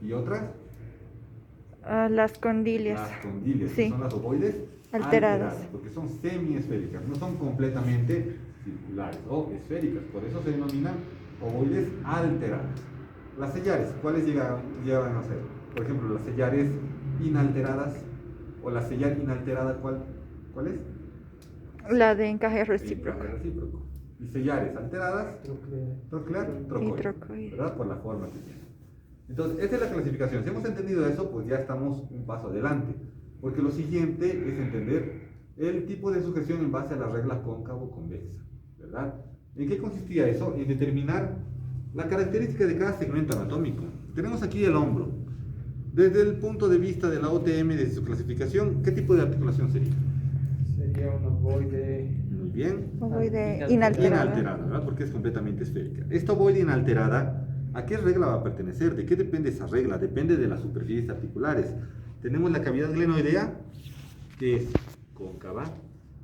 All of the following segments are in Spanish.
¿Y otras? Las condilias. Las condilias, Sí. que son las ovoides Alteradas. porque son semiesféricas, no son completamente circulares o esféricas, por eso se denominan ovoides alteradas. Las sellares, ¿cuáles llegan a ser? Por ejemplo, las sellares inalteradas o la sellar inalterada, ¿cuál es? La de encaje El recíproco. encaje recíproco. Y sellares alteradas, troclear, trocoide, trocoide. ¿verdad? Por la forma que tiene. Entonces, esta es la clasificación. Si hemos entendido eso, pues ya estamos un paso adelante. Porque lo siguiente es entender el tipo de sujeción en base a la regla cóncavo-convexa, ¿verdad? ¿En qué consistía eso? En determinar la característica de cada segmento anatómico. Tenemos aquí el hombro. Desde el punto de vista de la OTM, desde su clasificación, ¿qué tipo de articulación sería? Sería un ovoide. Muy bien. Ovoide Inalterada. inalterada. ¿Verdad? Porque es completamente esférica. Esta ovoide inalterada, ¿a qué regla va a pertenecer? ¿De qué depende esa regla? Depende de las superficies articulares. Tenemos la cavidad glenoidea, que es cóncava,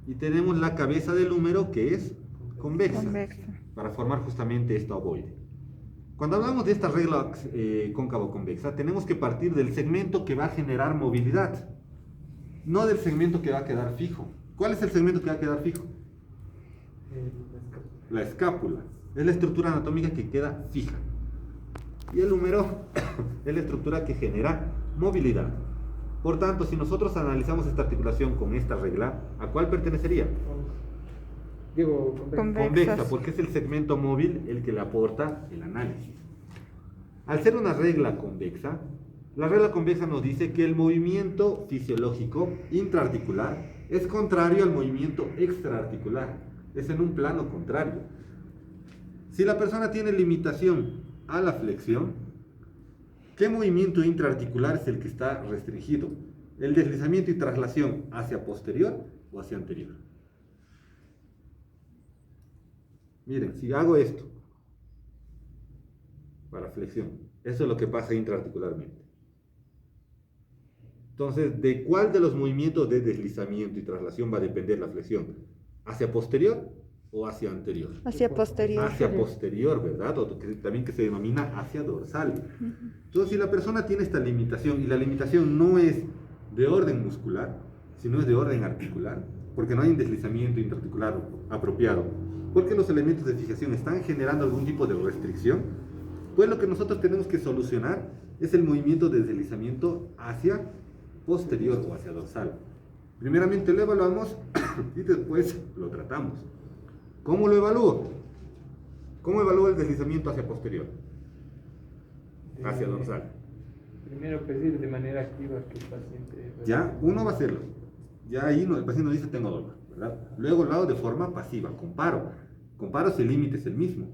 y tenemos la cabeza del húmero, que es convexa, para formar justamente esta ovoide. Cuando hablamos de esta regla cóncavo-convexa, tenemos que partir del segmento que va a generar movilidad, no del segmento que va a quedar fijo. ¿Cuál es el segmento que va a quedar fijo? La escápula. Es la estructura anatómica que queda fija. Y el húmero es la estructura que genera movilidad. Por tanto, si nosotros analizamos esta articulación con esta regla, ¿a cuál pertenecería? Digo, Convexa, porque es el segmento móvil el que le aporta el análisis. Al ser una regla convexa, la regla convexa nos dice que el movimiento fisiológico intraarticular es contrario al movimiento extraarticular. Es en un plano contrario. Si la persona tiene limitación a la flexión, ¿qué movimiento intraarticular es el que está restringido? ¿El deslizamiento y traslación hacia posterior o hacia anterior? Miren, si hago esto para flexión, eso es lo que pasa intraarticularmente. Entonces, ¿de cuál de los movimientos de deslizamiento y traslación va a depender la flexión? ¿Hacia posterior o hacia anterior? Hacia posterior. Hacia posterior, ¿verdad? O también que se denomina hacia dorsal. Entonces, si la persona tiene esta limitación, y la limitación no es de orden muscular, sino es de orden articular, porque no hay un deslizamiento intraarticular apropiado, porque los elementos de fijación están generando algún tipo de restricción, pues lo que nosotros tenemos que solucionar es el movimiento de deslizamiento hacia posterior o hacia dorsal. Primeramente lo evaluamos y después lo tratamos. ¿Cómo lo evalúo? ¿Cómo evalúo el deslizamiento hacia posterior? Hacia dorsal. Primero pedir de manera activa que el paciente... Ya, uno va a hacerlo. Ya ahí el paciente nos dice tengo dolor, ¿verdad? Luego lo hago de forma pasiva, comparo. Comparo si el límite es el mismo.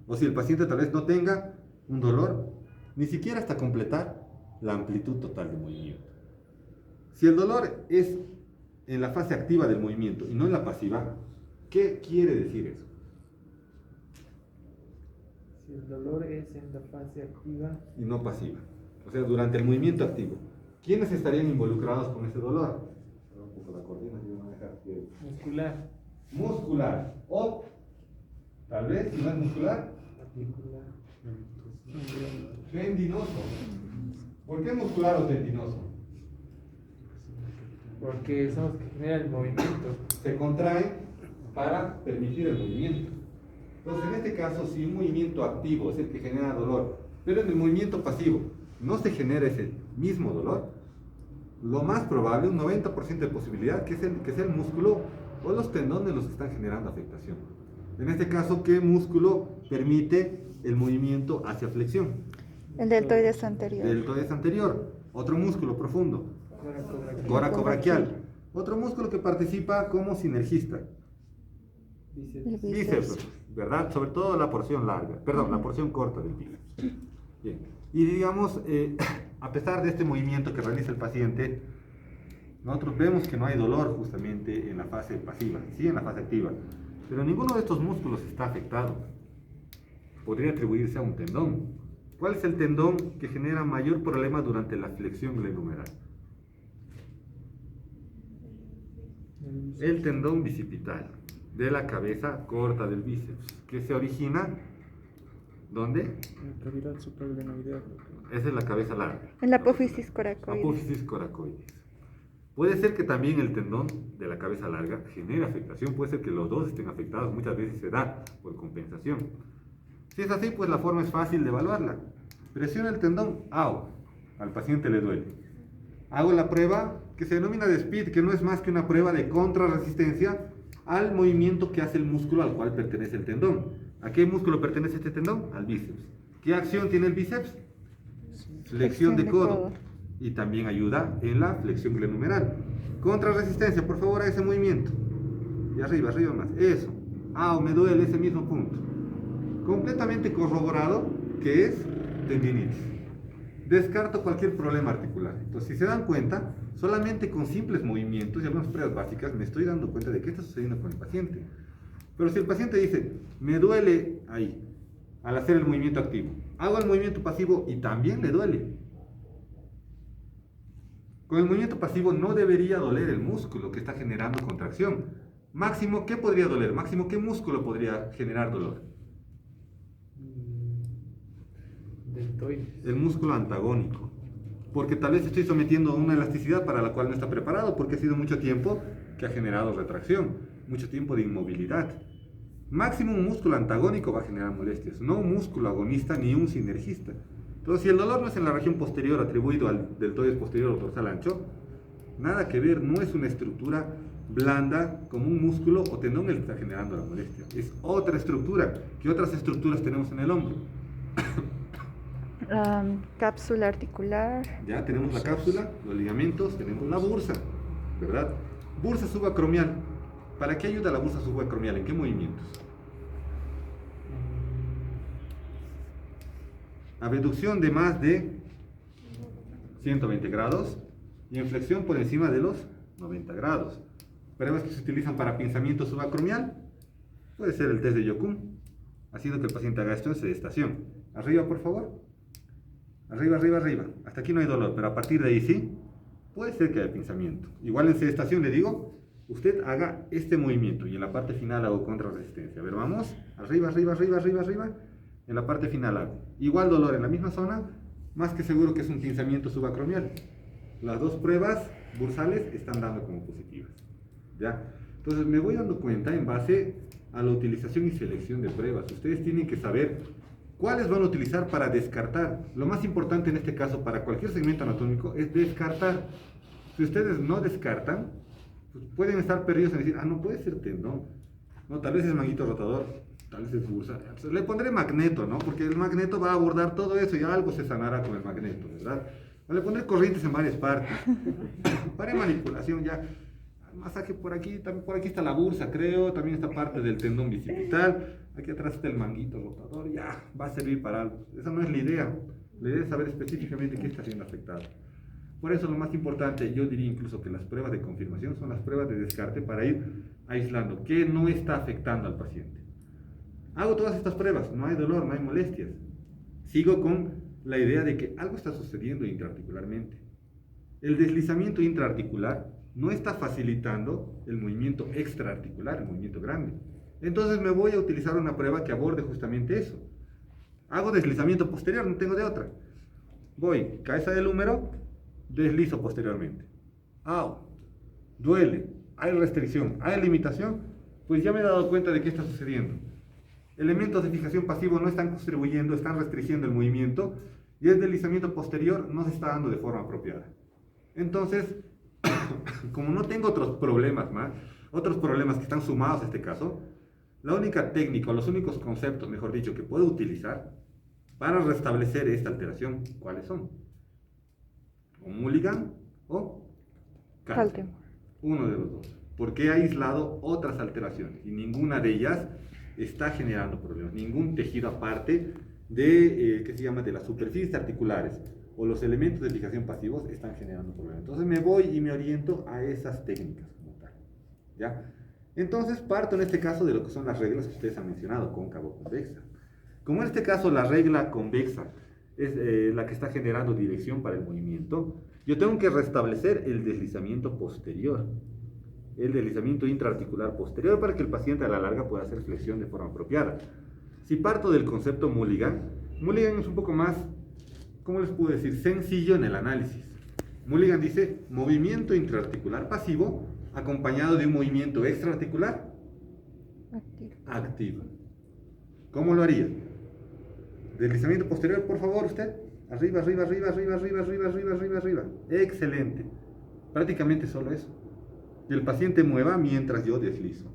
O si el paciente tal vez no tenga un dolor, ni siquiera hasta completar la amplitud total del movimiento. Si el dolor es en la fase activa del movimiento y no en la pasiva, ¿qué quiere decir eso? Si el dolor es en la fase activa y no pasiva, o sea, durante el movimiento activo, ¿quiénes estarían involucrados con ese dolor? Un poco la cortina, yo voy a dejar que... Muscular, o tal vez, si no es muscular, tendinoso. ¿Por qué muscular o tendinoso? porque son los que generan el movimiento. Se contraen para permitir el movimiento. Entonces, en este caso, si un movimiento activo es el que genera dolor, pero en el movimiento pasivo no se genera ese mismo dolor, lo más probable, un 90% de posibilidad, que sea el músculo o los tendones los que están generando afectación. En este caso, ¿qué músculo permite el movimiento hacia flexión? El deltoides anterior. Deltoides anterior. Otro músculo profundo. Coracobraquial. Otro músculo que participa como sinergista. Bíceps, ¿verdad? Sobre todo la porción larga, perdón, la porción corta del bíceps. Bien. Y digamos, a pesar de este movimiento que realiza el paciente, nosotros vemos que no hay dolor justamente en la fase pasiva, sí en la fase activa, pero ninguno de estos músculos está afectado. Podría atribuirse a un tendón. ¿Cuál es el tendón que genera mayor problema durante la flexión glenohumeral? El tendón bicipital de la cabeza corta del bíceps, que se origina ¿Dónde? La cavidad supraglenoidea. Esa es la cabeza larga. En la apófisis coracoides. Apófisis coracoides. Puede ser que también el tendón de la cabeza larga genere afectación, puede ser que los dos estén afectados, muchas veces se da por compensación. Si es así, pues la forma es fácil de evaluarla. Presiona el tendón, al paciente le duele. Hago la prueba que se denomina de speed, que no es más que una prueba de contrarresistencia al movimiento que hace el músculo al cual pertenece el tendón. ¿A qué músculo pertenece este tendón? Al bíceps. ¿Qué acción tiene el bíceps? Flexión de codo. Y también ayuda en la flexión glenohumeral. Contrarresistencia, por favor, a ese movimiento. Y arriba, arriba más. Eso. Me duele ese mismo punto. Completamente corroborado que es tendinitis. Descarto cualquier problema articular. Entonces, si se dan cuenta, solamente con simples movimientos y algunas pruebas básicas me estoy dando cuenta de qué está sucediendo con el paciente. Pero si el paciente dice, me duele ahí, al hacer el movimiento activo, hago el movimiento pasivo y también le duele. Con el movimiento pasivo no debería doler el músculo que está generando contracción. Máximo, ¿qué podría doler? Máximo, ¿qué músculo podría generar dolor? Deltoides. El músculo antagónico. Porque tal vez estoy sometiendo a una elasticidad para la cual no está preparado, porque ha sido mucho tiempo que ha generado retracción, mucho tiempo de inmovilidad. Máximo un músculo antagónico va a generar molestias, no un músculo agonista ni un sinergista. Entonces, si el dolor no es en la región posterior atribuido al deltoides posterior o dorsal ancho, nada que ver, no es una estructura blanda como un músculo o tendón el que está generando la molestia. Es otra estructura. ¿Qué otras estructuras tenemos en el hombro? Cápsula articular. Ya tenemos la cápsula, los ligamentos, tenemos la bursa, ¿verdad? Bursa subacromial. ¿Para qué ayuda la bursa subacromial? ¿En qué movimientos? Abducción de más de 120 grados y en flexión por encima de los 90 grados. Pruebas que se utilizan para pinzamiento subacromial. Puede ser el test de Yokun, haciendo que el paciente haga esto en sedestación. Arriba, por favor. Arriba, arriba, arriba. Hasta aquí no hay dolor, pero a partir de ahí sí, puede ser que haya pinzamiento. Igual en sedestación le digo, usted haga este movimiento y en la parte final hago contrarresistencia. A ver, vamos. Arriba, arriba, arriba, arriba, arriba. En la parte final hago. Igual dolor en la misma zona, más que seguro que es un pinzamiento subacromial. Las dos pruebas bursales están dando como positivas. ¿Ya? Entonces me voy dando cuenta en base a la utilización y selección de pruebas. Ustedes tienen que saber cuáles van a utilizar para descartar. Lo más importante en este caso para cualquier segmento anatómico es descartar. Si ustedes no descartan, pues pueden estar perdidos en decir, no puede ser tendón, no, tal vez es manguito rotador, tal vez es bursa. Le pondré magneto, ¿no? Porque el magneto va a abordar todo eso y algo se sanará con el magneto, ¿verdad? O le pondré corrientes en varias partes. Para manipulación ya. Masaje por aquí, también por aquí está la bursa, creo, también está parte del tendón bicipital, aquí atrás está el manguito rotador, ya, va a servir para algo. Esa no es la idea. La idea es saber específicamente qué está siendo afectado. Por eso lo más importante, yo diría incluso que las pruebas de confirmación son las pruebas de descarte para ir aislando qué no está afectando al paciente. Hago todas estas pruebas, no hay dolor, no hay molestias. Sigo con la idea de que algo está sucediendo intraarticularmente. El deslizamiento intraarticular no está facilitando el movimiento extraarticular, el movimiento grande. Entonces me voy a utilizar una prueba que aborde justamente eso. Hago deslizamiento posterior, no tengo de otra. Voy, cabeza del húmero, deslizo posteriormente. Duele, hay restricción, hay limitación, pues ya me he dado cuenta de qué está sucediendo. Elementos de fijación pasivo no están contribuyendo, están restringiendo el movimiento y el deslizamiento posterior no se está dando de forma apropiada. Entonces, como no tengo otros problemas que están sumados a este caso, la única técnica o los únicos conceptos, mejor dicho, que puedo utilizar para restablecer esta alteración, ¿cuáles son? O Mulligan o Kaltenborn. Uno de los dos. Porque he aislado otras alteraciones y ninguna de ellas está generando problemas. Ningún tejido aparte de, de las superficies articulares o los elementos de fijación pasivos están generando problemas. Entonces me voy y me oriento a esas técnicas como tal. ¿Ya? Entonces parto en este caso de lo que son las reglas que ustedes han mencionado, cóncava o convexa. Como en este caso la regla convexa es la que está generando dirección para el movimiento, yo tengo que restablecer el deslizamiento posterior, el deslizamiento intraarticular posterior para que el paciente a la larga pueda hacer flexión de forma apropiada. Si parto del concepto Mulligan, Mulligan es un poco más, ¿cómo les puedo decir?, sencillo en el análisis. Mulligan dice movimiento intraarticular pasivo acompañado de un movimiento extraarticular activo. ¿Cómo lo haría? Deslizamiento posterior, por favor, usted. Arriba, arriba, arriba, arriba, arriba, arriba, arriba, arriba, arriba. Excelente. Prácticamente solo eso. Que el paciente mueva mientras yo deslizo.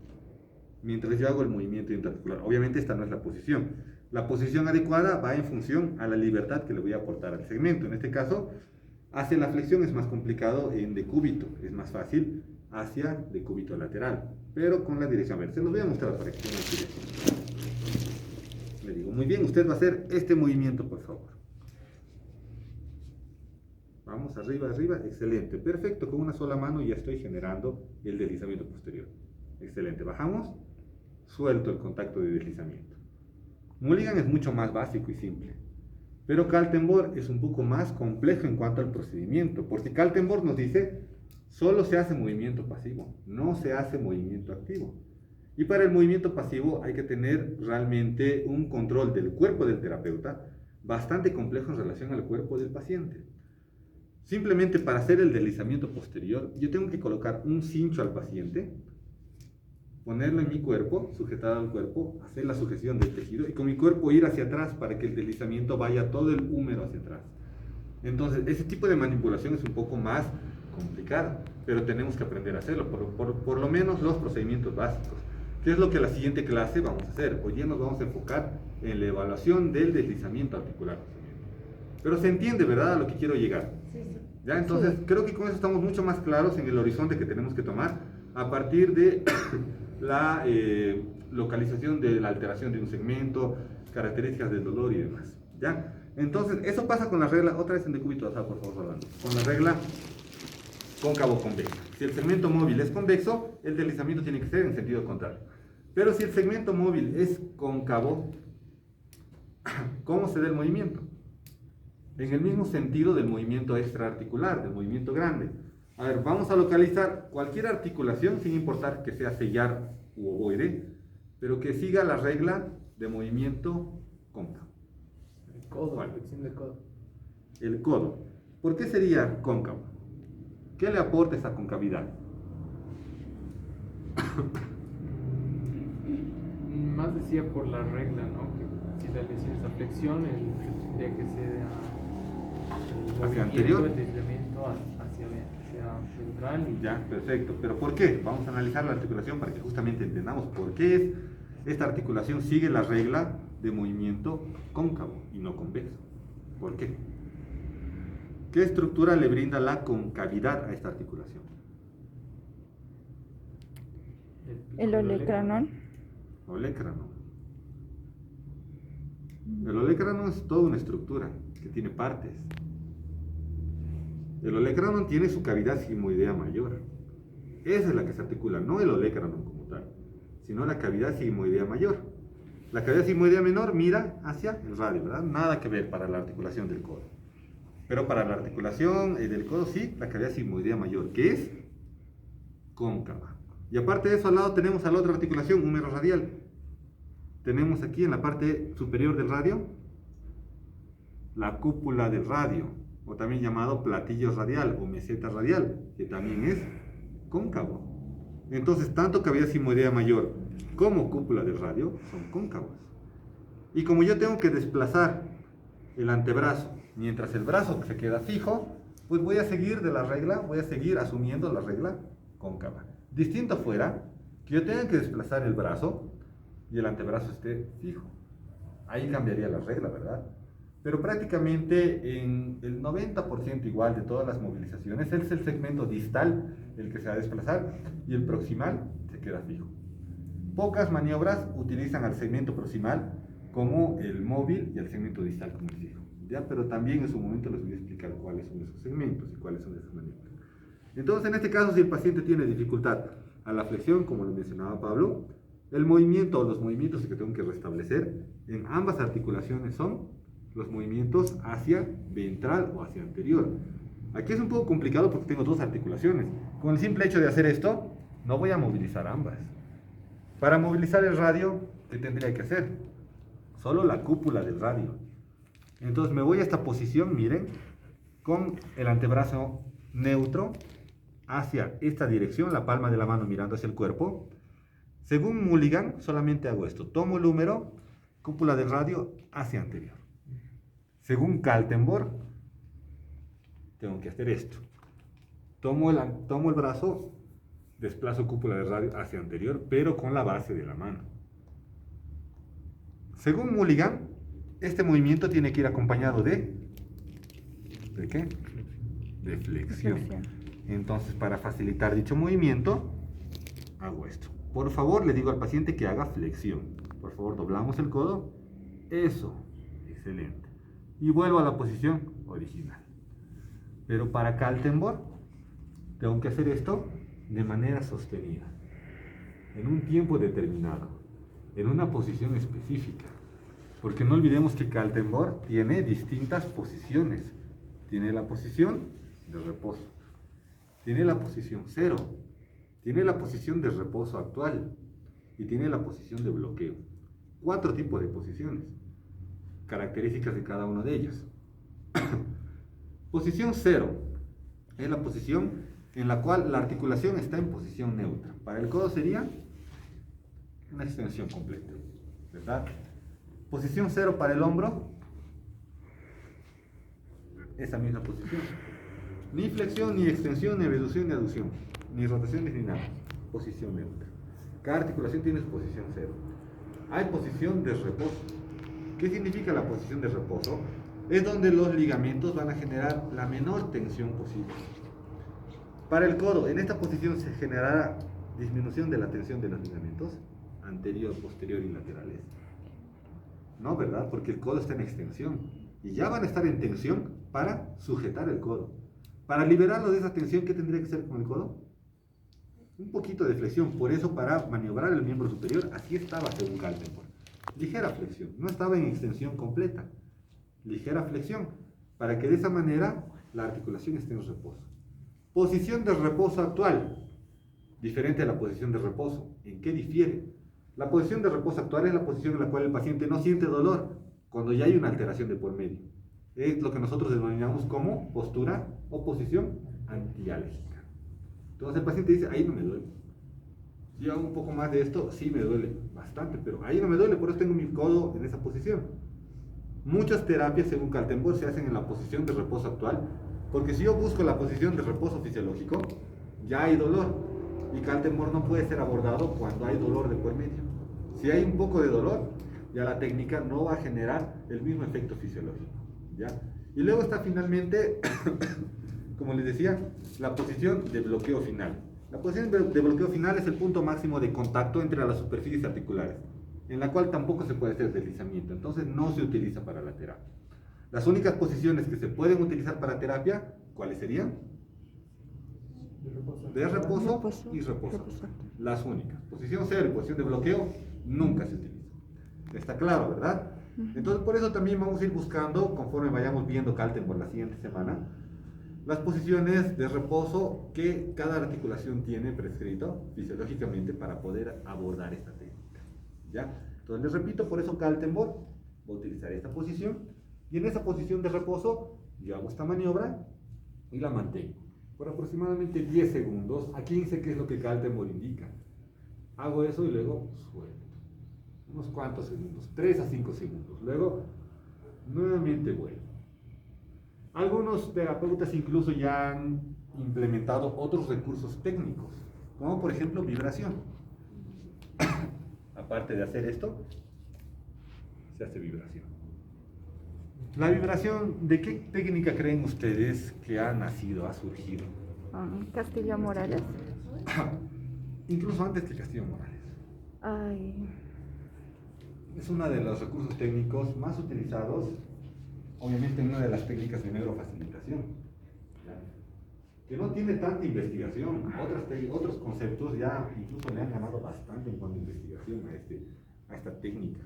Mientras yo hago el movimiento intraarticular. Obviamente esta no es la posición. La posición adecuada va en función a la libertad que le voy a aportar al segmento. En este caso, hacia la flexión es más complicado en decúbito. Es más fácil hacia decúbito lateral. Pero con la dirección. A ver, se los voy a mostrar para que tengan dirección. Le digo, muy bien, usted va a hacer este movimiento, por favor. Vamos, arriba, arriba, excelente. Perfecto, con una sola mano ya estoy generando el deslizamiento posterior. Excelente, bajamos, suelto el contacto de deslizamiento. Mulligan es mucho más básico y simple. Pero Kaltenborg es un poco más complejo en cuanto al procedimiento. Porque Kaltenborg nos dice, solo se hace movimiento pasivo, no se hace movimiento activo. Y para el movimiento pasivo hay que tener realmente un control del cuerpo del terapeuta bastante complejo en relación al cuerpo del paciente. Simplemente para hacer el deslizamiento posterior, yo tengo que colocar un cincho al paciente, ponerlo en mi cuerpo, sujetado al cuerpo, hacer la sujeción del tejido y con mi cuerpo ir hacia atrás para que el deslizamiento vaya todo el húmero hacia atrás. Entonces, ese tipo de manipulación es un poco más complicada, pero tenemos que aprender a hacerlo, por lo menos los procedimientos básicos. ¿Qué es lo que la siguiente clase vamos a hacer? Hoy día nos vamos a enfocar en la evaluación del deslizamiento articular. Pero se entiende, ¿verdad?, a lo que quiero llegar. Sí, sí. ¿Ya? Entonces, creo que con eso estamos mucho más claros en el horizonte que tenemos que tomar a partir de la localización de la alteración de un segmento, características del dolor y demás. ¿Ya? Entonces, eso pasa con la regla, otra vez en decúbito basal, por favor, Rolando, con la regla cóncavo-convexa. Si el segmento móvil es convexo, el deslizamiento tiene que ser en sentido contrario. Pero si el segmento móvil es cóncavo, ¿cómo se da el movimiento? En el mismo sentido del movimiento extraarticular, del movimiento grande. A ver, vamos a localizar cualquier articulación, sin importar que sea sellar u ovoide, pero que siga la regla de movimiento cóncavo. El codo, ¿Cuál? flexión del codo. El codo. ¿Por qué sería cóncavo? ¿Qué le aporta esa concavidad? Más decía por la regla, ¿no? Que si la lesión es la flexión, tendría que ser hacia anterior, el deslizamiento hacia ventral. Ya, perfecto. ¿Pero por qué? Vamos a analizar la articulación para que justamente entendamos por qué esta articulación sigue la regla de movimiento cóncavo y no convexo. ¿Por qué? ¿Qué estructura le brinda la concavidad a esta articulación? El olecranon. Olecranon. El olecranon es toda una estructura que tiene partes. El olecranon tiene su cavidad sigmoidea mayor. Esa es la que se articula, no el olecranon como tal, sino la cavidad sigmoidea mayor. La cavidad sigmoidea menor mira hacia el radio, ¿verdad? Nada que ver para la articulación del codo. Pero para la articulación del codo sí, la cavidad sigmoidea mayor, que es cóncava. Y aparte de eso, al lado tenemos a la otra articulación, húmero radial. Tenemos aquí en la parte superior del radio la cúpula del radio, o también llamado platillo radial o meseta radial, que también es cóncavo. Entonces, tanto cavidad sigmoidea mayor como cúpula del radio son cóncavos. Y como yo tengo que desplazar el antebrazo, mientras el brazo se queda fijo, pues voy a seguir de la regla, voy a seguir asumiendo la regla cóncava. Distinto fuera que yo tenga que desplazar el brazo y el antebrazo esté fijo. Ahí cambiaría la regla, ¿verdad? Pero prácticamente en el 90% igual de todas las movilizaciones es el segmento distal el que se va a desplazar y el proximal se queda fijo. Pocas maniobras utilizan al segmento proximal como el móvil y al segmento distal como el fijo. ¿Ya? Pero también en su momento les voy a explicar cuáles son esos segmentos y cuáles son esas maniobras. Entonces, en este caso, si el paciente tiene dificultad a la flexión, como lo mencionaba Pablo, el movimiento o los movimientos que tengo que restablecer en ambas articulaciones son los movimientos hacia ventral o hacia anterior. Aquí es un poco complicado porque tengo dos articulaciones. Con el simple hecho de hacer esto, no voy a movilizar ambas. Para movilizar el radio, ¿qué tendría que hacer? solo la cúpula del radio. Entonces me voy a esta posición, miren, con el antebrazo neutro hacia esta dirección, la palma de la mano mirando hacia el cuerpo. Según Mulligan, solamente hago esto. Tomo el húmero, cúpula del radio hacia anterior. Según Kaltenborg, tengo que hacer esto. Tomo el brazo, desplazo cúpula del radio hacia anterior, pero con la base de la mano. Según Mulligan, este movimiento tiene que ir acompañado ¿de qué? De flexión. Entonces, para facilitar dicho movimiento, hago esto. Por favor, le digo al paciente que haga flexión. Por favor, doblamos el codo. Eso. Excelente. Y vuelvo a la posición original. Pero para Kaltenborg, tengo que hacer esto de manera sostenida, en un tiempo determinado, en una posición específica. Porque no olvidemos que Kaltenborg tiene distintas posiciones. Tiene la posición de reposo, tiene la posición cero, tiene la posición de reposo actual y tiene la posición de bloqueo. 4 tipos de posiciones, características de cada una de ellas. Posición cero es la posición en la cual la articulación está en posición neutra. Para el codo sería una extensión completa, ¿verdad? Posición cero para el hombro, esa misma posición. Ni flexión, ni extensión, ni reducción, ni aducción, ni rotaciones, ni nada. Posición neutra. Cada articulación tiene su posición cero. Hay posición de reposo. ¿Qué significa la posición de reposo? Es donde los ligamentos van a generar la menor tensión posible. Para el codo, en esta posición se generará disminución de la tensión de los ligamentos anterior, posterior y laterales. No, ¿verdad? Porque el codo está en extensión y ya van a estar en tensión para sujetar el codo. Para liberarlo de esa tensión, ¿qué tendría que hacer con el codo? Un poquito de flexión. Por eso, para maniobrar el miembro superior, así estaba según Kaltenborg. Ligera flexión, no estaba en extensión completa. Ligera flexión, para que de esa manera la articulación esté en reposo. Posición de reposo actual, diferente a la posición de reposo. ¿En qué difiere? La posición de reposo actual es la posición en la cual el paciente no siente dolor cuando ya hay una alteración de por medio. Es lo que nosotros denominamos como postura o posición antiálgica. Entonces el paciente dice, ahí no me duele. Si hago un poco más de esto, sí me duele bastante, pero ahí no me duele, por eso tengo mi codo en esa posición. Muchas terapias, según Kaltenborg, se hacen en la posición de reposo actual, porque si yo busco la posición de reposo fisiológico, ya hay dolor, y Kaltenborg no puede ser abordado cuando hay dolor de por medio. Si hay un poco de dolor, ya la técnica no va a generar el mismo efecto fisiológico, ¿ya? Y luego está finalmente, como les decía, la posición de bloqueo final. La posición de bloqueo final es el punto máximo de contacto entre las superficies articulares, en la cual tampoco se puede hacer deslizamiento, entonces no se utiliza para la terapia. Las únicas posiciones que se pueden utilizar para terapia, ¿cuáles serían? De reposo y reposo. Las únicas. Posición cero y posición de bloqueo nunca se utiliza. Está claro, ¿verdad? Entonces por eso también vamos a ir buscando, conforme vayamos viendo Kaltenborg la siguiente semana, las posiciones de reposo que cada articulación tiene prescrito fisiológicamente para poder abordar esta técnica, ¿ya? Entonces les repito, por eso Kaltenborg va a utilizar esta posición y en esa posición de reposo yo hago esta maniobra y la mantengo por aproximadamente 10 segundos a 15, que es lo que Kaltenborg indica. Hago eso y luego suelto unos cuantos segundos, 3 a 5 segundos, luego nuevamente vuelvo. Algunos terapeutas incluso ya han implementado otros recursos técnicos, como por ejemplo vibración. Aparte de hacer esto, se hace vibración. La vibración, ¿de qué técnica creen ustedes que ha nacido, ha surgido? Castillo Morales. Incluso antes que Castillo Morales. Ay. Es uno de los recursos técnicos más utilizados, obviamente una de las técnicas de neurofacilitación, ¿ya? Que no tiene tanta investigación. Otros conceptos ya incluso le han ganado bastante en cuanto a investigación a esta técnica.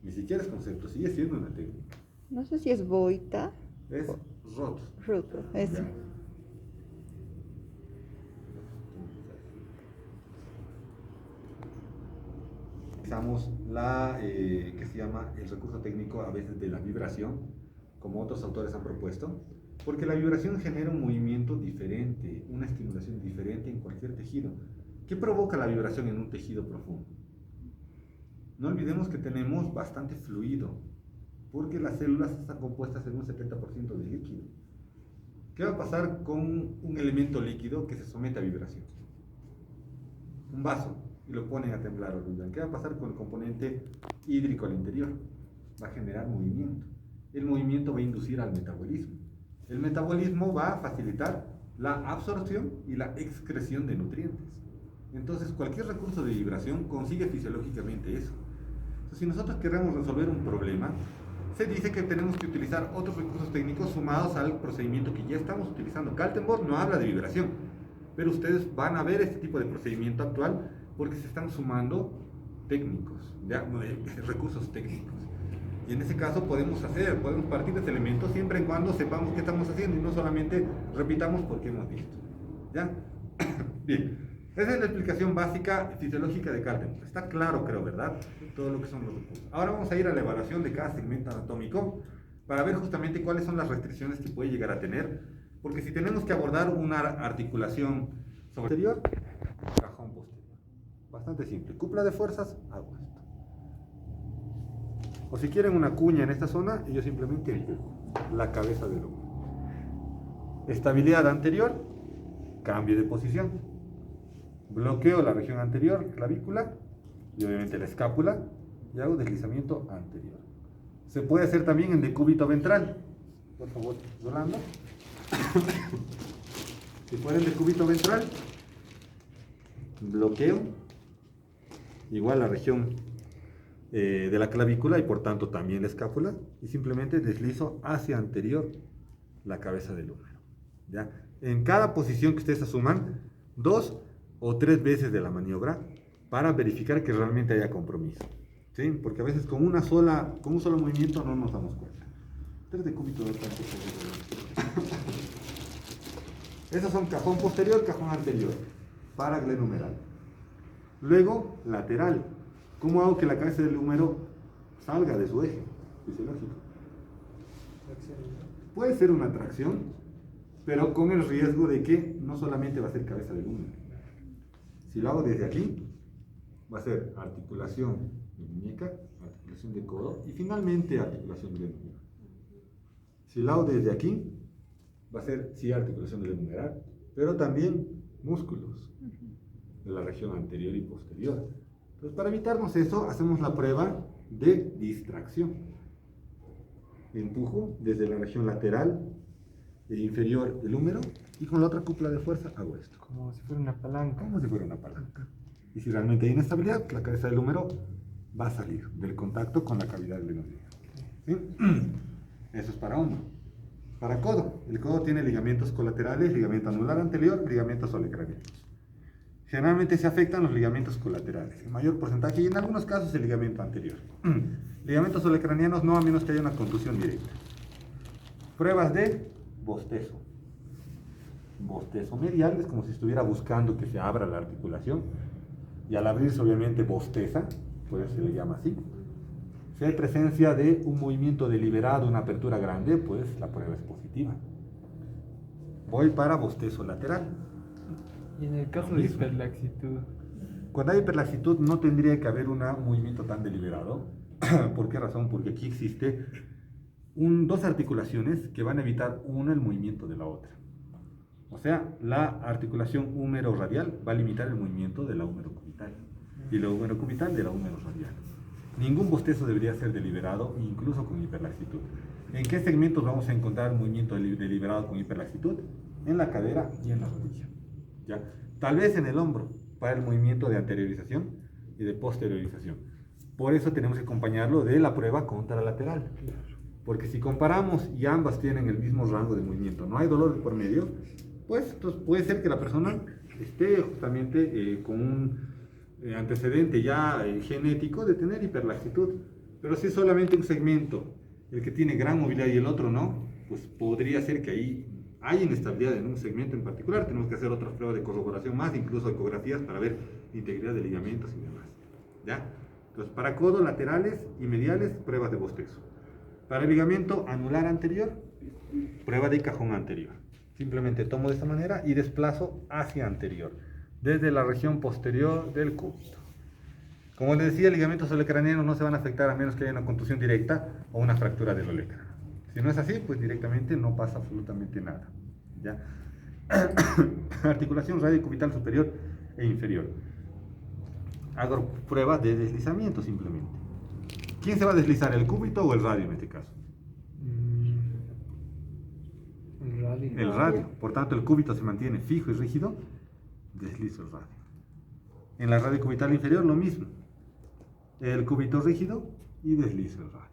Ni siquiera es concepto, sigue siendo una técnica. No sé si es Boita. Es ROT. Fruto, eso. ¿Ya? Utilizamos que se llama el recurso técnico a veces de la vibración, como otros autores han propuesto, porque la vibración genera un movimiento diferente, una estimulación diferente en cualquier tejido. ¿Qué provoca la vibración en un tejido profundo? No olvidemos que tenemos bastante fluido, porque las células están compuestas en un 70% de líquido. ¿Qué va a pasar con un elemento líquido que se somete a vibración? Un vaso, y lo ponen a temblar o vibrar. ¿Qué va a pasar con el componente hídrico al interior? Va a generar movimiento. El movimiento va a inducir al metabolismo. El metabolismo va a facilitar la absorción y la excreción de nutrientes. Entonces, cualquier recurso de vibración consigue fisiológicamente eso. Entonces, si nosotros queremos resolver un problema, se dice que tenemos que utilizar otros recursos técnicos sumados al procedimiento que ya estamos utilizando. Kaltenborn no habla de vibración, pero ustedes van a ver este tipo de procedimiento actual porque se están sumando técnicos, recursos técnicos. Y en ese caso podemos partir de ese elemento siempre y cuando sepamos qué estamos haciendo y no solamente repitamos porque hemos visto. ¿Ya? Bien, esa es la explicación básica fisiológica de Kaltenborn. Está claro, creo, ¿verdad? Todo lo que son los recursos. Ahora vamos a ir a la evaluación de cada segmento anatómico para ver justamente cuáles son las restricciones que puede llegar a tener, porque si tenemos que abordar una articulación sobre posterior, cajón posterior. Bastante simple. Cúpula de fuerzas, hago esto. O si quieren una cuña en esta zona, yo simplemente empujo la cabeza del hombro. Estabilidad anterior, cambio de posición. Bloqueo la región anterior, clavícula, y obviamente la escápula, y hago deslizamiento anterior. Se puede hacer también en decúbito ventral. Por favor, Rolando. Si fuera en decúbito ventral, bloqueo, igual la región de la clavícula y por tanto también la escápula, y simplemente deslizo hacia anterior la cabeza del húmero. ¿Ya? En cada posición que ustedes asuman, 2 o 3 veces de la maniobra para verificar que realmente haya compromiso. ¿Sí? Porque a veces con un solo movimiento no nos damos cuenta. 3 decúbito ventral. Esos son cajón posterior, cajón anterior, para glenumeral. Luego, lateral. ¿Cómo hago que la cabeza del húmero salga de su eje fisiológico? Puede ser una tracción, pero con el riesgo de que no solamente va a ser cabeza del húmero. Si lo hago desde aquí, va a ser articulación de muñeca, articulación de codo y finalmente articulación de glenumeral. Si lo hago desde aquí, va a ser, sí, articulación del glenumeral, pero también músculos de la región anterior y posterior. Entonces, para evitarnos eso, hacemos la prueba de distracción. Empujo desde la región lateral e inferior del húmero y con la otra cúpula de fuerza hago esto. Como si fuera una palanca. Como si fuera una palanca. Y si realmente hay inestabilidad, la cabeza del húmero va a salir del contacto con la cavidad glenoidea. ¿Sí? Eso es para hombro. Para codo, el codo tiene ligamentos colaterales, ligamento anular anterior, ligamentos olecranianos. Generalmente se afectan los ligamentos colaterales, en mayor porcentaje, y en algunos casos el ligamento anterior. Ligamentos olecranianos no, a menos que haya una contusión directa. Pruebas de bostezo. Bostezo medial es como si estuviera buscando que se abra la articulación, y al abrirse obviamente bosteza, pues se le llama así. Si hay presencia de un movimiento deliberado, una apertura grande, pues la prueba es positiva. Voy para bostezo lateral. Y en el caso de hiperlaxitud. Cuando hay hiperlaxitud no tendría que haber un movimiento tan deliberado. ¿Por qué razón? Porque aquí existe dos articulaciones que van a evitar el movimiento de la otra. O sea, la articulación húmero-radial va a limitar el movimiento de la húmero-cubital y la húmero-cubital de la húmero-radial. Ningún bostezo debería ser deliberado, incluso con hiperlaxitud. ¿En qué segmentos vamos a encontrar movimiento deliberado con hiperlaxitud? En la cadera y en la rodilla. ¿Ya? Tal vez en el hombro, para el movimiento de anteriorización y de posteriorización. Por eso tenemos que acompañarlo de la prueba contralateral. Porque si comparamos y ambas tienen el mismo rango de movimiento, no hay dolor por medio, pues entonces puede ser que la persona esté justamente con un antecedente ya genético de tener hiperlaxitud. Pero si es solamente un segmento el que tiene gran movilidad y el otro no, pues podría ser que ahí hay inestabilidad en un segmento en particular. Tenemos que hacer otras pruebas de corroboración más, incluso ecografías para ver integridad de ligamentos y demás. ¿Ya? Entonces, para codos laterales y mediales, pruebas de bostezo. Para el ligamento anular anterior, prueba de cajón anterior. Simplemente tomo de esta manera y desplazo hacia anterior, desde la región posterior del cúbito. Como les decía, ligamentos olecranianos no se van a afectar a menos que haya una contusión directa o una fractura del olecrano. Si no es así, pues directamente no pasa absolutamente nada. ¿Ya? Articulación radiocubital superior e inferior. Hago pruebas de deslizamiento simplemente. ¿Quién se va a deslizar, el cúbito o el radio en este caso? El radio. El radio. Por tanto, el cúbito se mantiene fijo y rígido, deslizo el radio. En la radio cubital inferior lo mismo. El cúbito rígido y deslizo el radio.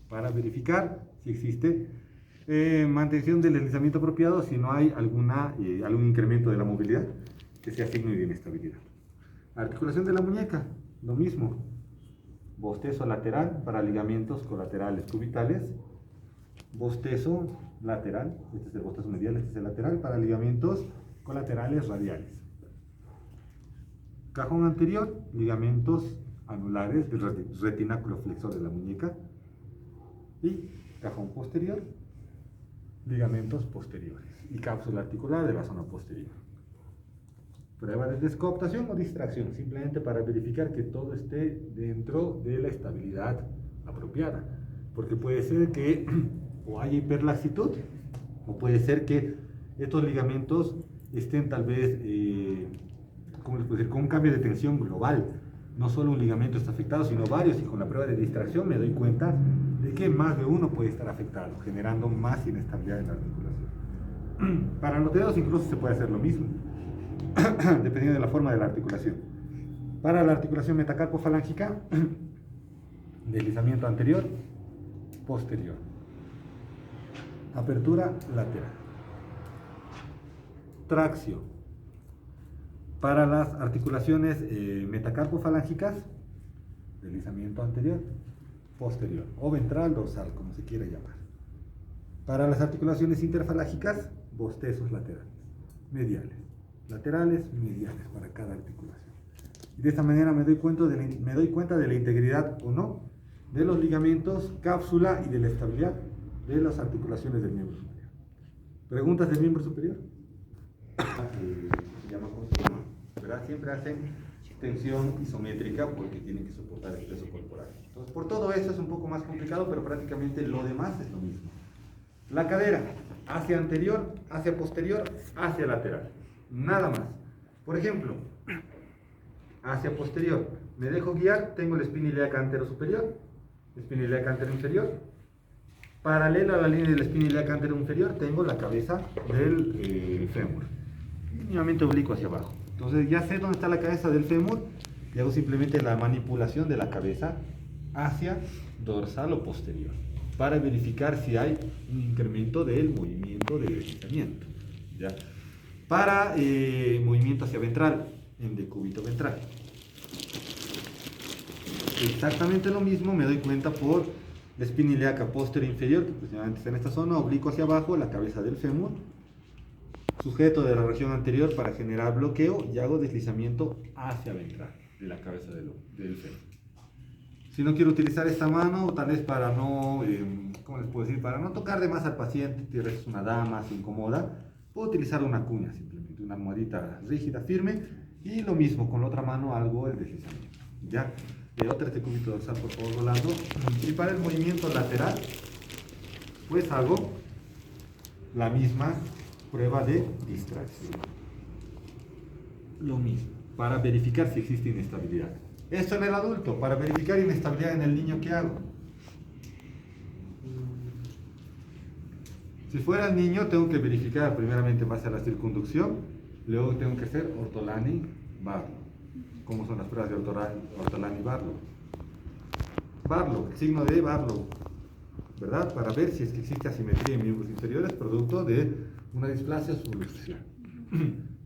Para verificar si existe mantención del deslizamiento apropiado, si no hay algún incremento de la movilidad que sea signo de inestabilidad. Articulación de la muñeca, lo mismo. Bostezo lateral para ligamentos colaterales cubitales. Bostezo lateral, este es el bostezo medial, este es el lateral para ligamentos colaterales radiales. Cajón anterior, ligamentos anulares del retináculo flexor de la muñeca. Y cajón posterior, ligamentos posteriores. Y cápsula articular de la zona posterior. Prueba de descooptación o distracción, simplemente para verificar que todo esté dentro de la estabilidad apropiada. Porque puede ser que o haya hiperlaxitud, o puede ser que estos ligamentos estén tal vez, ¿cómo les puedo decir?, con un cambio de tensión global. No solo un ligamento está afectado, sino varios, y con la prueba de distracción me doy cuenta de que más de uno puede estar afectado, generando más inestabilidad en la articulación. Para los dedos incluso se puede hacer lo mismo, dependiendo de la forma de la articulación. Para la articulación metacarpofalángica, deslizamiento anterior, posterior. Apertura lateral. Tracción. Para las articulaciones metacarpofalángicas, deslizamiento anterior, posterior, o ventral, dorsal, como se quiera llamar. Para las articulaciones interfalángicas, bostezos laterales, mediales, laterales, mediales para cada articulación. Y de esta manera me doy cuenta de la integridad o no de los ligamentos, cápsula y de la estabilidad de las articulaciones del miembro superior. ¿Preguntas del miembro superior? Se llama continuo, ¿verdad? Siempre hacen tensión isométrica porque tienen que soportar el peso corporal. Entonces, por todo eso es un poco más complicado, pero prácticamente lo demás es lo mismo. La cadera, hacia anterior, hacia posterior, hacia lateral. Nada más. Por ejemplo, hacia posterior, me dejo guiar, tengo la espina ilíaca antero superior, espina ilíaca antero inferior. Paralela a la línea de la espina ilíaca antero inferior, tengo la cabeza del fémur. Y nuevamente oblicuo hacia abajo. Entonces ya sé dónde está la cabeza del fémur y hago simplemente la manipulación de la cabeza hacia dorsal o posterior para verificar si hay un incremento del movimiento de deslizamiento. ¿Ya? Para movimiento hacia ventral, en decúbito ventral. Exactamente lo mismo, me doy cuenta por la espina ilíaca posterior inferior, que aproximadamente está en esta zona, oblicuo hacia abajo, la cabeza del fémur, sujeto de la región anterior para generar bloqueo y hago deslizamiento hacia ventral de la cabeza del fémur. Si no quiero utilizar esta mano, tal vez para no, ¿cómo les puedo decir? Para no tocar de más al paciente, si es una dama, se incomoda, puedo utilizar una cuña simplemente, una almohadita rígida, firme, y lo mismo, con la otra mano hago el deslizamiento. ¿Ya? Otra este cúbito dorsal, por favor, Rolando. Y para el movimiento lateral, pues hago la misma prueba de distracción. Lo mismo, para verificar si existe inestabilidad. Esto en el adulto, para verificar inestabilidad en el niño, ¿qué hago? Si fuera el niño, tengo que verificar primeramente en base a la circunducción, luego tengo que hacer Ortolani-Barlow. ¿Cómo son las pruebas de Ortolani-Barlow? Barlow, el signo de Barlow, ¿verdad? Para ver si es que existe asimetría en miembros inferiores producto de una displasia subluxación.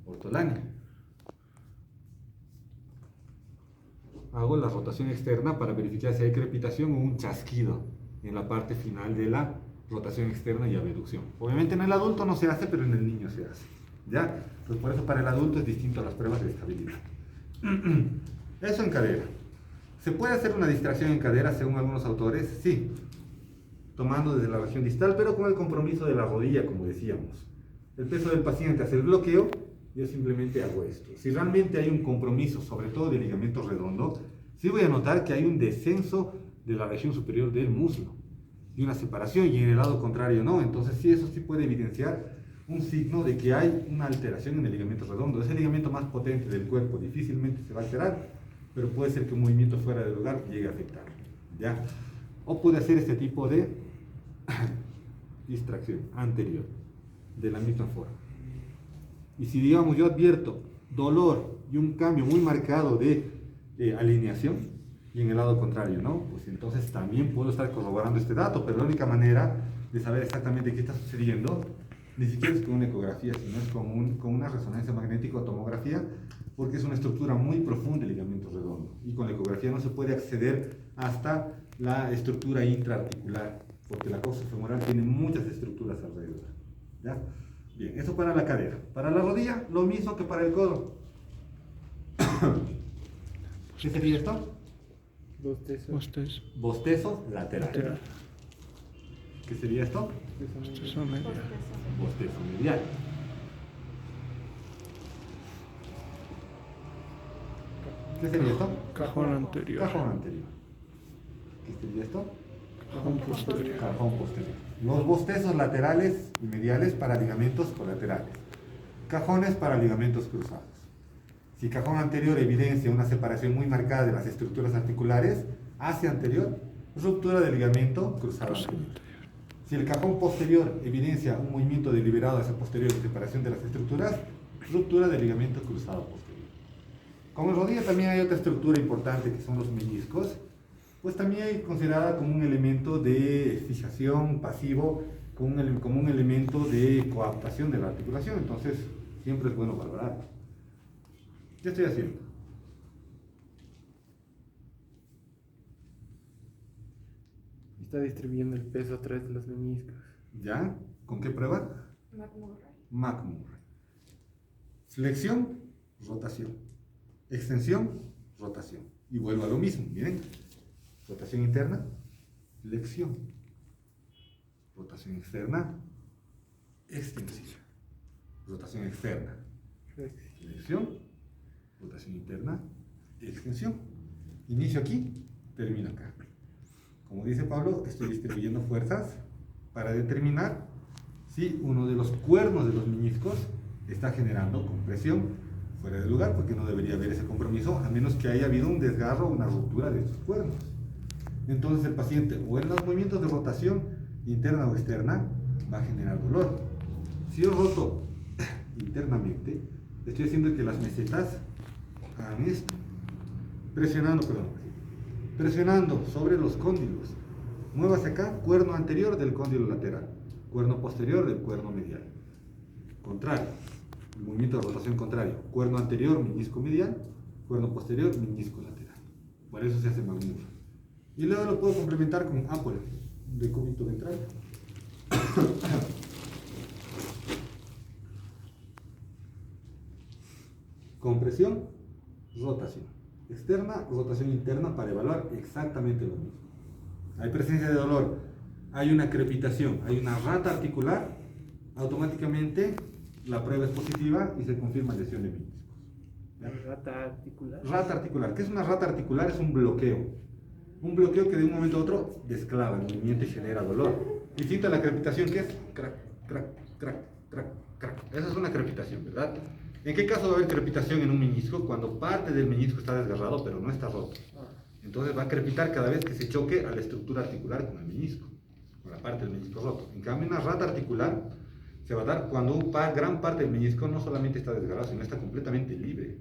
Ortolani. Hago la rotación externa para verificar si hay crepitación o un chasquido en la parte final de la rotación externa y abducción. Obviamente en el adulto no se hace, pero en el niño se hace. ¿Ya? Pues por eso para el adulto es distinto a las pruebas de estabilidad. Eso en cadera. ¿Se puede hacer una distracción en cadera según algunos autores? Sí, tomando desde la región distal, pero con el compromiso de la rodilla, como decíamos. El peso del paciente hace el bloqueo, yo simplemente hago esto. Si realmente hay un compromiso, sobre todo del ligamento redondo, sí voy a notar que hay un descenso de la región superior del muslo y una separación, y en el lado contrario no. Entonces sí, eso sí puede evidenciar un signo de que hay una alteración en el ligamento redondo. Es el ligamento más potente del cuerpo, difícilmente se va a alterar, pero puede ser que un movimiento fuera de lugar llegue a afectar, ¿ya? O puede hacer este tipo de distracción anterior, de la misma forma. Y si, digamos, yo advierto dolor y un cambio muy marcado de alineación, y en el lado contrario, ¿no? Pues entonces también puedo estar corroborando este dato, pero la única manera de saber exactamente qué está sucediendo, ni siquiera es con una ecografía, sino es con una resonancia magnética o tomografía, porque es una estructura muy profunda el ligamento redondo, y con la ecografía no se puede acceder hasta la estructura intraarticular, porque la coxa femoral tiene muchas estructuras alrededor, ¿ya? Bien, eso para la cadera. Para la rodilla, lo mismo que para el codo. ¿Qué sería esto? Bostezo. Bostezo lateral. ¿Qué sería esto? Bostezo medial. Bostezo medial. ¿Qué sería esto? Cajón anterior. Cajón anterior. ¿Qué sería esto? Cajón posterior. Cajón posterior. Los bostezos laterales y mediales para ligamentos colaterales. Cajones para ligamentos cruzados. Si cajón anterior evidencia una separación muy marcada de las estructuras articulares hacia anterior, ruptura del ligamento cruzado anterior. Si el cajón posterior evidencia un movimiento deliberado hacia posterior y separación de las estructuras, ruptura del ligamento cruzado posterior. Como en rodilla también hay otra estructura importante que son los meniscos, pues también hay considerada como un elemento de fijación pasivo, como un elemento de coaptación de la articulación. Entonces siempre es bueno valorarlo. ¿Qué estoy haciendo? Está distribuyendo el peso a través de los meniscos. ¿Ya? ¿Con qué prueba? McMurray. Flexión, rotación. Extensión, rotación. Y vuelvo a lo mismo, miren. Rotación interna, flexión. Rotación externa, extensión. Rotación externa, flexión. Rotación interna, extensión. Inicio aquí, termino acá. Como dice Pablo, estoy distribuyendo fuerzas para determinar si uno de los cuernos de los meniscos está generando compresión fuera de lugar, porque no debería haber ese compromiso a menos que haya habido un desgarro o una ruptura de estos cuernos. Entonces el paciente, o en los movimientos de rotación interna o externa, va a generar dolor. Si yo roto internamente, estoy haciendo que las mesetas hagan esto, presionando sobre los cóndilos. Muévase acá, cuerno anterior del cóndilo lateral, cuerno posterior del cuerno medial. Contrario, el movimiento de rotación contrario, cuerno anterior, menisco medial, cuerno posterior, menisco lateral. Por eso se hace McMurray. Y luego lo puedo complementar con Apple, decúbito ventral. Compresión, rotación externa, rotación interna para evaluar exactamente lo mismo. Hay presencia de dolor, hay una crepitación, hay una rata articular, automáticamente la prueba es positiva y se confirma lesión de meniscos. ¿Rata articular? Rata articular. ¿Qué es una rata articular? Es un bloqueo. Un bloqueo que de un momento a otro desclava el movimiento y genera dolor. Distinto a la crepitación, que es crack, crack, crack, crack, crack. Esa es una crepitación, ¿verdad? ¿En qué caso va a haber crepitación en un menisco? Cuando parte del menisco está desgarrado, pero no está roto. Entonces va a crepitar cada vez que se choque a la estructura articular con el menisco, con la parte del menisco roto. En cambio, una rata articular se va a dar cuando gran parte del menisco no solamente está desgarrado, sino está completamente libre.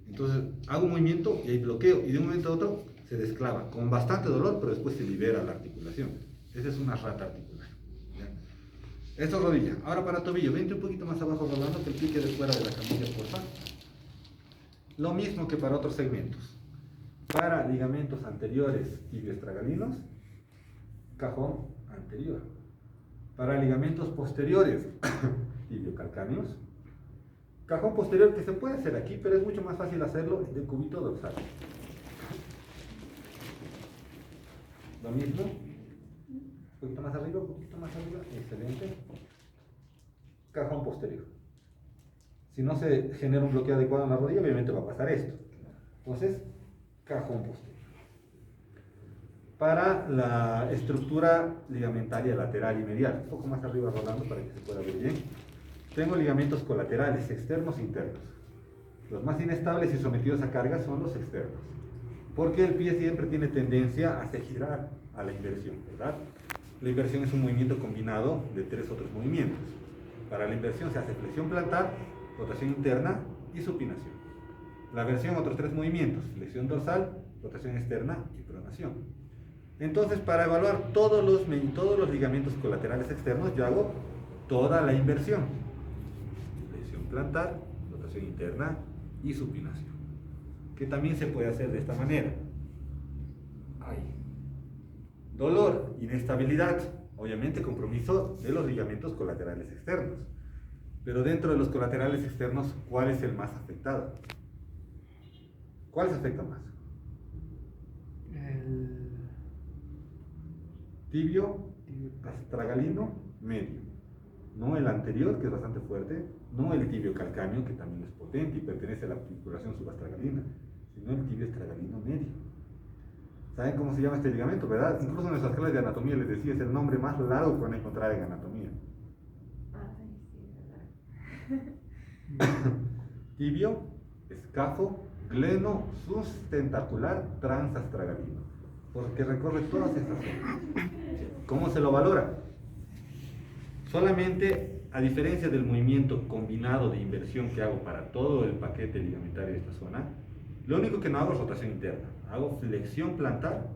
Entonces hago un movimiento y hay bloqueo, y de un momento a otro se desclava, con bastante dolor, pero después se libera la articulación. Esa es una rata articular. ¿Ya? Esto es rodilla. Ahora para tobillo, vente un poquito más abajo, Rolando, que el pie quede fuera de la camilla, por favor. Lo mismo que para otros segmentos. Para ligamentos anteriores tibioestragalinos, cajón anterior. Para ligamentos posteriores tibiocalcáneos, cajón posterior, que se puede hacer aquí, pero es mucho más fácil hacerlo del cúbito dorsal. Lo mismo. Un poquito más arriba, un poquito más arriba. Excelente. Cajón posterior. Si no se genera un bloqueo adecuado en la rodilla, obviamente va a pasar esto. Entonces, cajón posterior. Para la estructura ligamentaria lateral y medial, un poco más arriba Rolando para que se pueda ver bien. Tengo ligamentos colaterales, externos e internos. Los más inestables y sometidos a carga son los externos, porque el pie siempre tiene tendencia a hacer girar a la inversión, ¿verdad? La inversión es un movimiento combinado de 3 otros movimientos. Para la inversión se hace flexión plantar, rotación interna y supinación. La versión, otros 3 movimientos: flexión dorsal, rotación externa y pronación. Entonces, para evaluar todos los ligamentos colaterales externos, yo hago toda la inversión: flexión plantar, rotación interna y supinación, que también se puede hacer de esta manera. Ahí. Dolor, inestabilidad, obviamente compromiso de los ligamentos colaterales externos. Pero dentro de los colaterales externos, ¿cuál es el más afectado? ¿Cuál se afecta más? El Tibio, astragalino, medio. No el anterior, que es bastante fuerte, no el tibio calcáneo, que también es potente y pertenece a la articulación subastragalina, sino el tibio astragalino medio. ¿Saben cómo se llama este ligamento, verdad? Incluso en nuestras clases de anatomía les decía, es el nombre más largo que van a encontrar en anatomía. Tibio, escafo, gleno, sustentacular, transastragalino, porque recorre todas estas zonas. ¿Cómo se lo valora? Solamente, a diferencia del movimiento combinado de inversión que hago para todo el paquete ligamentario de esta zona, lo único que no hago es rotación interna. Hago flexión plantar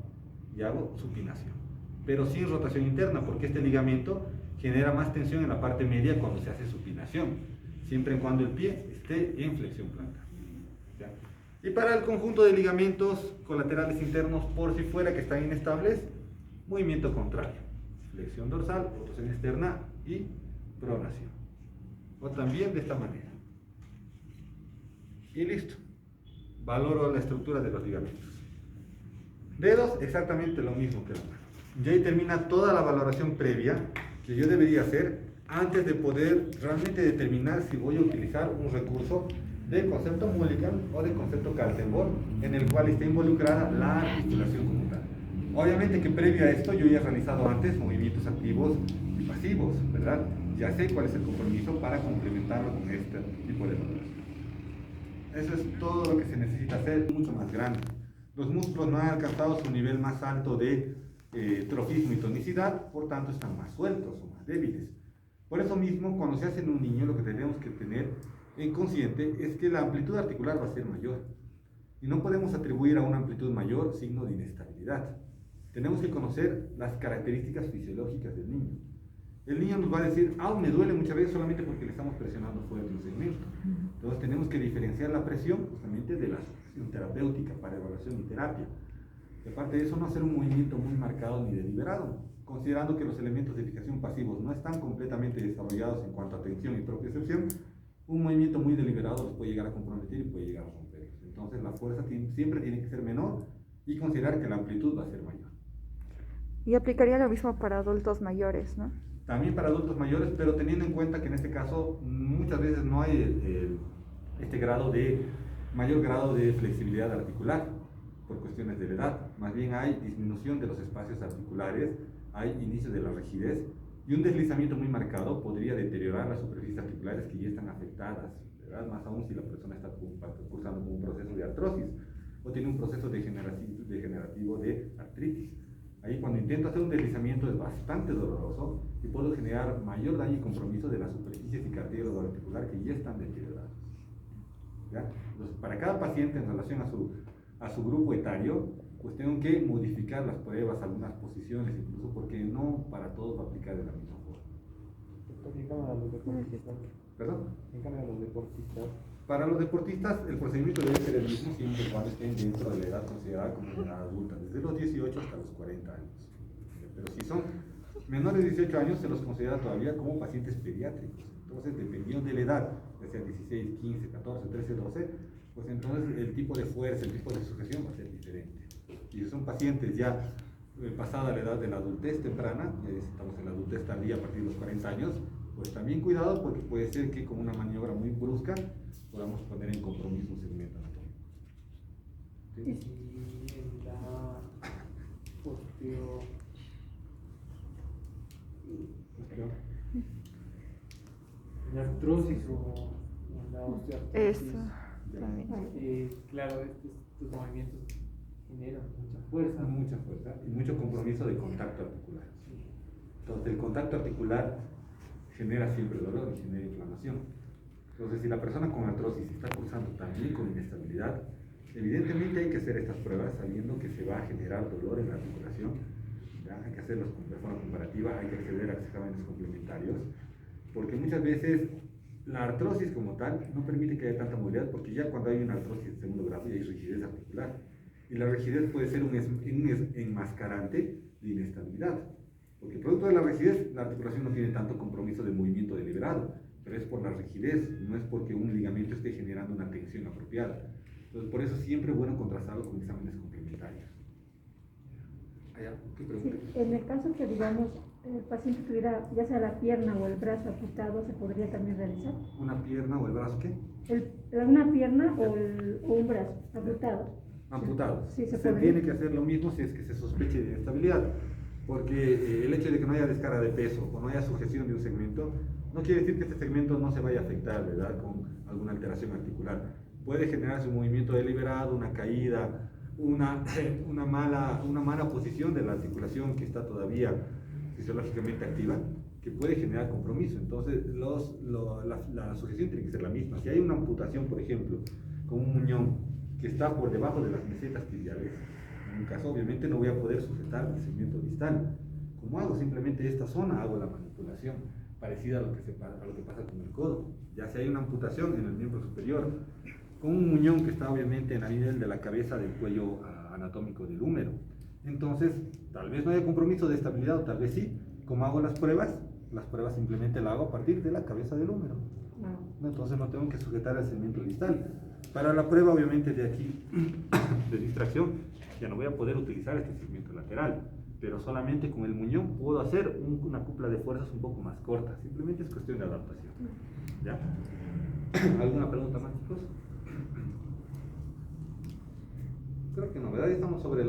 y hago supinación, pero sin rotación interna, porque este ligamento genera más tensión en la parte media cuando se hace supinación, siempre y cuando el pie esté en flexión plantar. ¿Ya? Y para el conjunto de ligamentos colaterales internos, por si fuera que están inestables, movimiento contrario: flexión dorsal, rotación externa y pronación. O también de esta manera. Y listo. Valoro la estructura de los ligamentos. Dedos, exactamente lo mismo que la mano. Y ahí termina toda la valoración previa que yo debería hacer antes de poder realmente determinar si voy a utilizar un recurso de concepto Mulligan o de concepto Kaltenborn, en el cual está involucrada la articulación como tal. Obviamente que previo a esto yo ya he realizado antes movimientos activos y pasivos, ¿verdad? Ya sé cuál es el compromiso para complementarlo con este tipo de valoración. Eso es todo lo que se necesita hacer, mucho más grande. Los músculos no han alcanzado su nivel más alto de trofismo y tonicidad, por tanto están más sueltos o más débiles. Por eso mismo, cuando se hace en un niño, lo que tenemos que tener en consciente es que la amplitud articular va a ser mayor. Y no podemos atribuir a una amplitud mayor signo de inestabilidad. Tenemos que conocer las características fisiológicas del niño. El niño nos va a decir, me duele muchas veces solamente porque le estamos presionando fuerte un segmento. Entonces tenemos que diferenciar la presión justamente de la sujeción terapéutica para evaluación y terapia. Y aparte de eso, no hacer un movimiento muy marcado ni deliberado, considerando que los elementos de fijación pasivos no están completamente desarrollados en cuanto a tensión y propiocepción. Un movimiento muy deliberado los puede llegar a comprometer y puede llegar a romperlos. Entonces la fuerza siempre tiene que ser menor y considerar que la amplitud va a ser mayor. Y aplicaría lo mismo para adultos mayores, ¿no? También para adultos mayores, pero teniendo en cuenta que en este caso muchas veces no hay mayor grado de flexibilidad articular por cuestiones de la edad. Más bien hay disminución de los espacios articulares, hay inicio de la rigidez y un deslizamiento muy marcado podría deteriorar las superficies articulares que ya están afectadas, ¿verdad? Más aún si la persona está cursando con un proceso de artrosis o tiene un proceso degenerativo de artritis. Ahí cuando intento hacer un deslizamiento es bastante doloroso y puedo generar mayor daño y compromiso de las superficies y cartílago articular que ya están deterioradas. ¿Ya? Entonces, para cada paciente en relación a su grupo etario, pues tengo que modificar las pruebas, algunas posiciones incluso, porque no para todos va a aplicar de la misma forma. ¿En cambio a los deportistas? ¿Perdón? En cambio a los deportistas. Para los deportistas, el procedimiento debe ser el mismo siempre y cuando estén dentro de la edad considerada como una edad adulta, desde los 18 hasta los 40 años. Pero si son menores de 18 años, se los considera todavía como pacientes pediátricos. Entonces, dependiendo de la edad, ya sea 16, 15, 14, 13, 12, pues entonces el tipo de fuerza, el tipo de sujeción va a ser diferente. Y si son pacientes ya pasada la edad de la adultez temprana, ya estamos en la adultez tardía a partir de los 40 años, pues también cuidado porque puede ser que con una maniobra muy brusca podamos poner en compromiso un segmento anatómico. ¿Sí? Y en la osteo... en la artrosis o en la osteoartrosis, Eso. También. claro, estos movimientos generan mucha fuerza. Mucha fuerza y mucho compromiso de contacto articular. Entonces el contacto articular genera siempre dolor y genera inflamación. Entonces si la persona con artrosis está cursando también con inestabilidad, evidentemente hay que hacer estas pruebas sabiendo que se va a generar dolor en la articulación. ¿Ya? Hay que hacerlos de forma comparativa, hay que acceder a exámenes complementarios, porque muchas veces la artrosis como tal no permite que haya tanta movilidad, porque ya cuando hay una artrosis de segundo grado ya hay rigidez articular. Y la rigidez puede ser un enmascarante de inestabilidad. Porque producto de la rigidez, la articulación no tiene tanto compromiso de movimiento deliberado, pero es por la rigidez, no es porque un ligamento esté generando una tensión apropiada. Entonces, por eso siempre es bueno contrastarlo con exámenes complementarios. ¿Qué pregunta? Sí, en el caso que, digamos, el paciente tuviera ya sea la pierna o el brazo amputado, ¿se podría también realizar? ¿Una pierna o el brazo qué? Una pierna o un brazo amputado. Amputado. Sí, se podría. tiene que hacer lo mismo si es que se sospeche de inestabilidad, porque el hecho de que no haya descarga de peso o no haya sujeción de un segmento, no quiere decir que este segmento no se vaya a afectar, ¿verdad?, con alguna alteración articular. Puede generarse un movimiento deliberado, una caída, una mala posición de la articulación que está todavía fisiológicamente activa, que puede generar compromiso. Entonces, la sujeción tiene que ser la misma. Si hay una amputación, por ejemplo, con un muñón que está por debajo de las mesetas tibiales, en un caso obviamente no voy a poder sujetar el segmento distal. ¿Cómo hago? Simplemente esta zona hago la manipulación, parecida a lo que pasa con el codo. Ya si hay una amputación en el miembro superior, con un muñón que está obviamente en el nivel de la cabeza del cuello anatómico del húmero, entonces tal vez no haya compromiso de estabilidad, o tal vez sí. ¿Cómo hago las pruebas? Las pruebas simplemente las hago a partir de la cabeza del húmero. Entonces no tengo que sujetar el segmento distal. Para la prueba obviamente de aquí, de distracción, ya no voy a poder utilizar este segmento lateral, pero solamente con el muñón puedo hacer una cupla de fuerzas un poco más corta. Simplemente es cuestión de adaptación. ¿Ya? ¿Alguna pregunta más, chicos? Creo que no, ¿verdad? Ya estamos sobre la